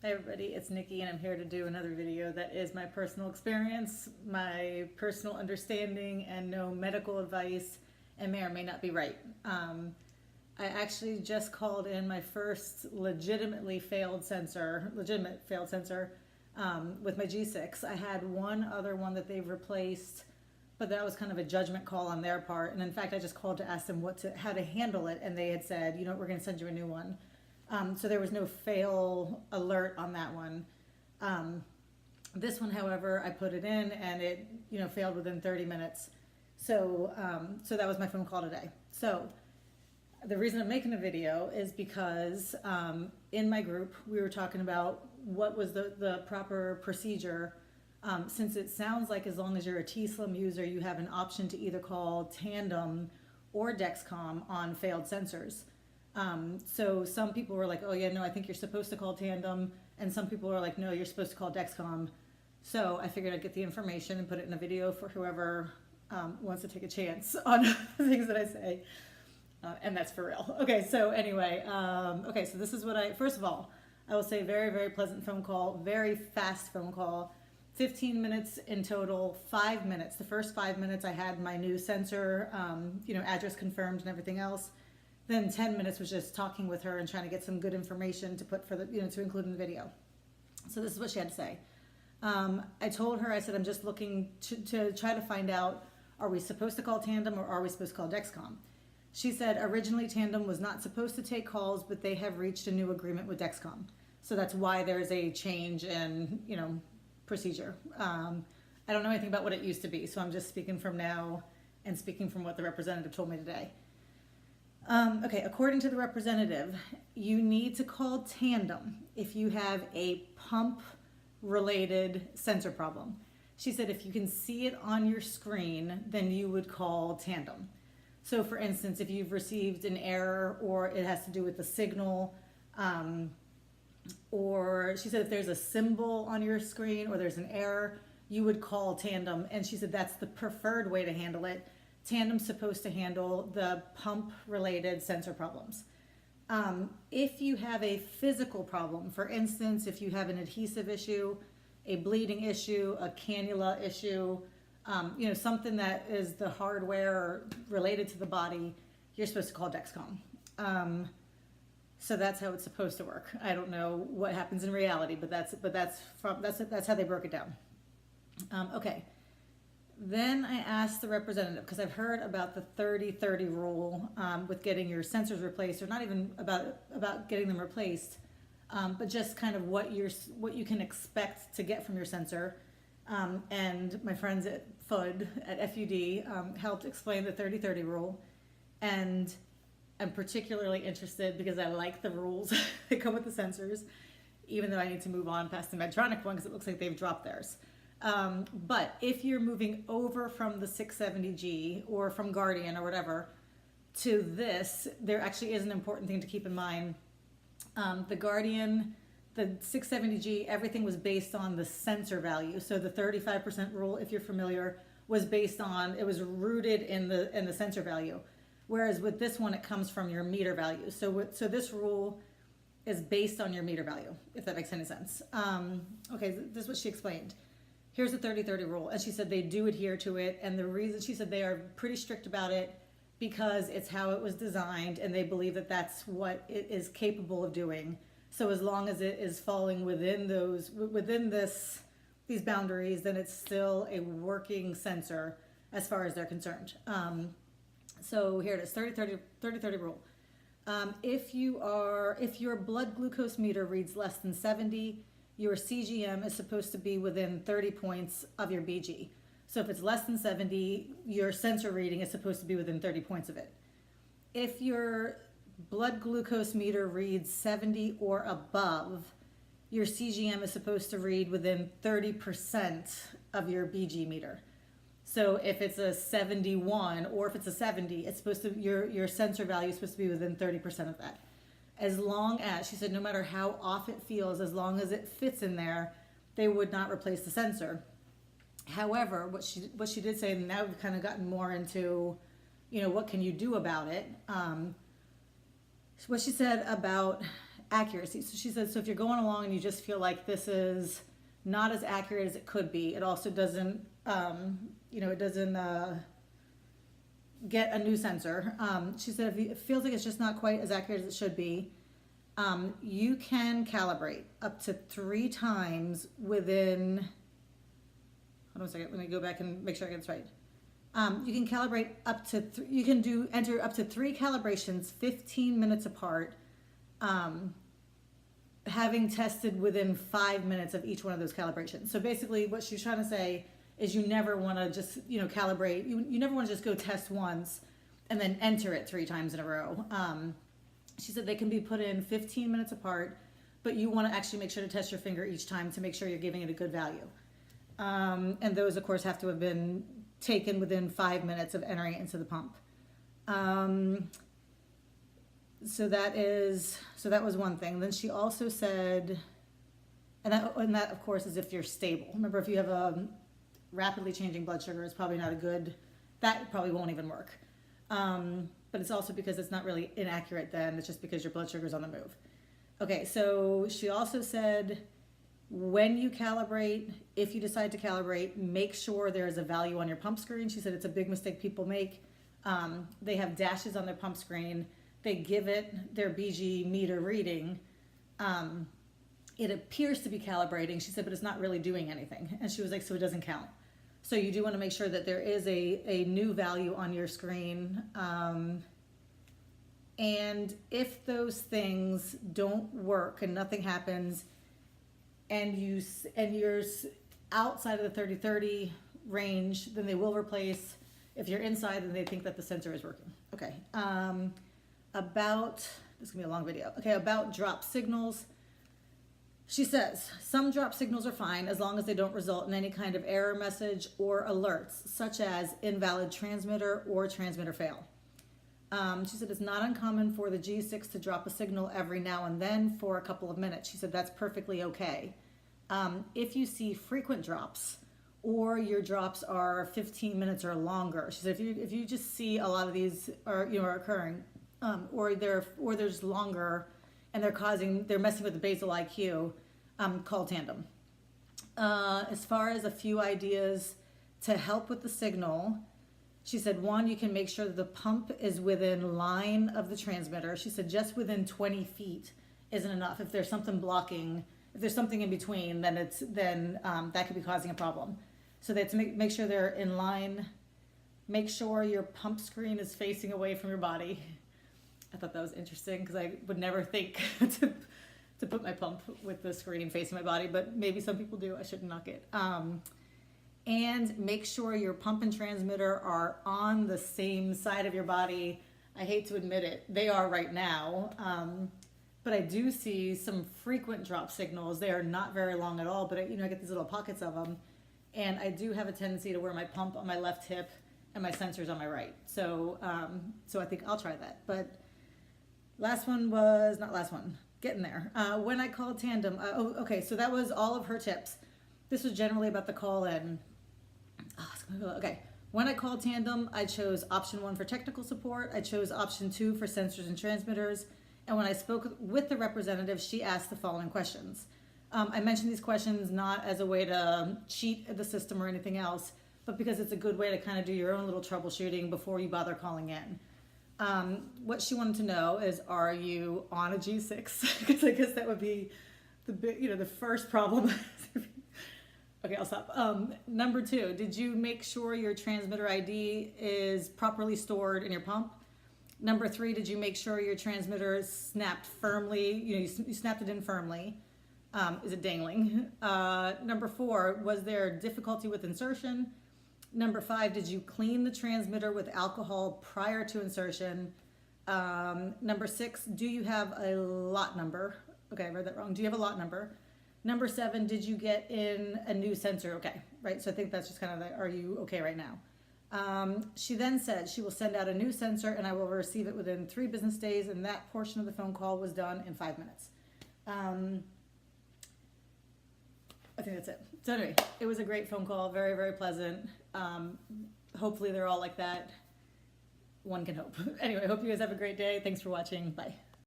Hi everybody, it's Nikki and I'm here to do another video that is my personal experience, my personal understanding, and no medical advice, and may or may not be right. I actually just called in my first legitimate failed sensor with my G6. I had one other one that they've replaced, but that was kind of a judgment call on their part. And in fact, I just called to ask them how to handle it, and they had said, you know, we're going to send you a new one. So there was no fail alert on that one. This one, however, I put it in and it, failed within 30 minutes. So that was my phone call today. So the reason I'm making a video is because in my group, we were talking about what was the proper procedure. Since it sounds like as long as you're a T-Slim user, you have an option to either call Tandem or Dexcom on failed sensors. So some people were like, oh yeah, no, I think you're supposed to call Tandem. And some people were like, no, you're supposed to call Dexcom. So I figured I'd get the information and put it in a video for whoever wants to take a chance on the things that I say. And that's for real. Okay, so anyway, so this is what first of all, I will say very, very pleasant phone call, very fast phone call, 15 minutes in total, 5 minutes. The first 5 minutes I had my new sensor, address confirmed and everything else. Then 10 minutes was just talking with her and trying to get some good information to put to include in the video. So this is what she had to say. I told her, I said, I'm just looking to try to find out, are we supposed to call Tandem or are we supposed to call Dexcom? She said originally Tandem was not supposed to take calls, but they have reached a new agreement with Dexcom. So that's why there's a change in, procedure. I don't know anything about what it used to be, so I'm just speaking from now and speaking from what the representative told me today. Okay, according to the representative, you need to call Tandem if you have a pump-related sensor problem. She said if you can see it on your screen, then you would call Tandem. So for instance, if you've received an error or it has to do with the signal, or she said if there's a symbol on your screen or there's an error, you would call Tandem. And she said that's the preferred way to handle it. Tandem's supposed to handle the pump-related sensor problems. If you have a physical problem, for instance, if you have an adhesive issue, a bleeding issue, a cannula issue, something that is the hardware related to the body, you're supposed to call Dexcom. So that's how it's supposed to work. I don't know what happens in reality, but that's how they broke it down. Okay. Then I asked the representative, because I've heard about the 30-30 rule with getting your sensors replaced, or not even about getting them replaced, but just kind of what you can expect to get from your sensor. And my friends at FUD helped explain the 30-30 rule, and I'm particularly interested because I like the rules that come with the sensors, even though I need to move on past the Medtronic one because it looks like they've dropped theirs. But if you're moving over from the 670G or from Guardian or whatever to this, there actually is an important thing to keep in mind. The Guardian, the 670G, everything was based on the sensor value. So the 35% rule, if you're familiar, was based on, it was rooted in the sensor value. Whereas with this one, it comes from your meter value. So this rule is based on your meter value, if that makes any sense. Okay, this is what she explained. Here's the 30-30 rule. And she said they do adhere to it. And the reason, she said they are pretty strict about it because it's how it was designed and they believe that that's what it is capable of doing. So as long as it is falling within these boundaries, then it's still a working sensor as far as they're concerned. So here it is, 30-30 rule. If your blood glucose meter reads less than 70, your CGM is supposed to be within 30 points of your BG. So if it's less than 70, your sensor reading is supposed to be within 30 points of it. If your blood glucose meter reads 70 or above, your CGM is supposed to read within 30% of your BG meter. So if it's a 71 or if it's a 70, it's supposed to, your sensor value is supposed to be within 30% of that. As long as, she said, no matter how off it feels, as long as it fits in there, they would not replace the sensor. However, what she did say, and now we've kind of gotten more into, what can you do about it? What she said about accuracy. So she said, so if you're going along and you just feel like this is not as accurate as it could be, it also doesn't, it doesn't get a new sensor. She said, if it feels like it's just not quite as accurate as it should be, you can calibrate up to 3 times within, hold on a second, let me go back and make sure I get this right. You can calibrate up to, enter up to 3 calibrations 15 minutes apart, having tested within 5 minutes of each one of those calibrations. So basically what she's trying to say is you never want to just, calibrate. You never want to just go test once and then enter it 3 times in a row. She said they can be put in 15 minutes apart, but you want to actually make sure to test your finger each time to make sure you're giving it a good value. And those, of course, have to have been taken within 5 minutes of entering it into the pump. So that was one thing. Then she also said, and that of course is if you're stable. Remember, if you have a rapidly changing blood sugar, it's probably not a good, that probably won't even work. But it's also because it's not really inaccurate then, it's just because your blood sugar is on the move. Okay, so she also said, when you calibrate, if you decide to calibrate, make sure there is a value on your pump screen. She said it's a big mistake people make. They have dashes on their pump screen. They give it their BG meter reading. It appears to be calibrating, she said, but it's not really doing anything. And she was like, so it doesn't count. So you do want to make sure that there is a new value on your screen. And if those things don't work and nothing happens, and you're outside of the 30-30 range, then they will replace. If you're inside, then they think that the sensor is working. Okay. About, this is gonna be a long video. Okay, about drop signals. She says, some drop signals are fine as long as they don't result in any kind of error message or alerts, such as invalid transmitter or transmitter fail. She said it's not uncommon for the G6 to drop a signal every now and then for a couple of minutes. She said that's perfectly okay. If you see frequent drops or your drops are 15 minutes or longer, she said if you just see a lot of these are occurring, or there's longer and they're messing with the basal IQ, call Tandem. As far as a few ideas to help with the signal, she said, 1, you can make sure that the pump is within line of the transmitter. She said just within 20 feet isn't enough. If there's something blocking, if there's something in between, then that could be causing a problem. So they have to make sure they're in line. Make sure your pump screen is facing away from your body. I thought that was interesting because I would never think to put my pump with the screen facing my body, but maybe some people do. I shouldn't knock it. And make sure your pump and transmitter are on the same side of your body. I hate to admit it, they are right now. But I do see some frequent drop signals. They are not very long at all, but I get these little pockets of them. And I do have a tendency to wear my pump on my left hip and my sensors on my right. So I think I'll try that. But getting there. When I called Tandem, okay, so that was all of her tips. This was generally about the call in. Okay, when I called Tandem, I chose option 1 for technical support. I chose option 2 for sensors and transmitters. And when I spoke with the representative, she asked the following questions. I mentioned these questions not as a way to cheat the system or anything else, but because it's a good way to kind of do your own little troubleshooting before you bother calling in. What she wanted to know is, are you on a G6? Because I guess that would be the first problem. Okay, I'll stop. Number 2, did you make sure your transmitter ID is properly stored in your pump? Number 3, did you make sure your transmitter snapped firmly? You snapped it in firmly. Is it dangling? Number 4, was there difficulty with insertion? Number 5, did you clean the transmitter with alcohol prior to insertion? Number 6, do you have a lot number? Okay, I read that wrong. Do you have a lot number? Number 7, did you get in a new sensor? Okay, right, so I think that's just kind of like, are you okay right now? She then said she will send out a new sensor and I will receive it within 3 business days, and that portion of the phone call was done in 5 minutes. I think that's it. So anyway, it was a great phone call, very, very pleasant. Hopefully they're all like that. One can hope. Anyway, I hope you guys have a great day. Thanks for watching. Bye.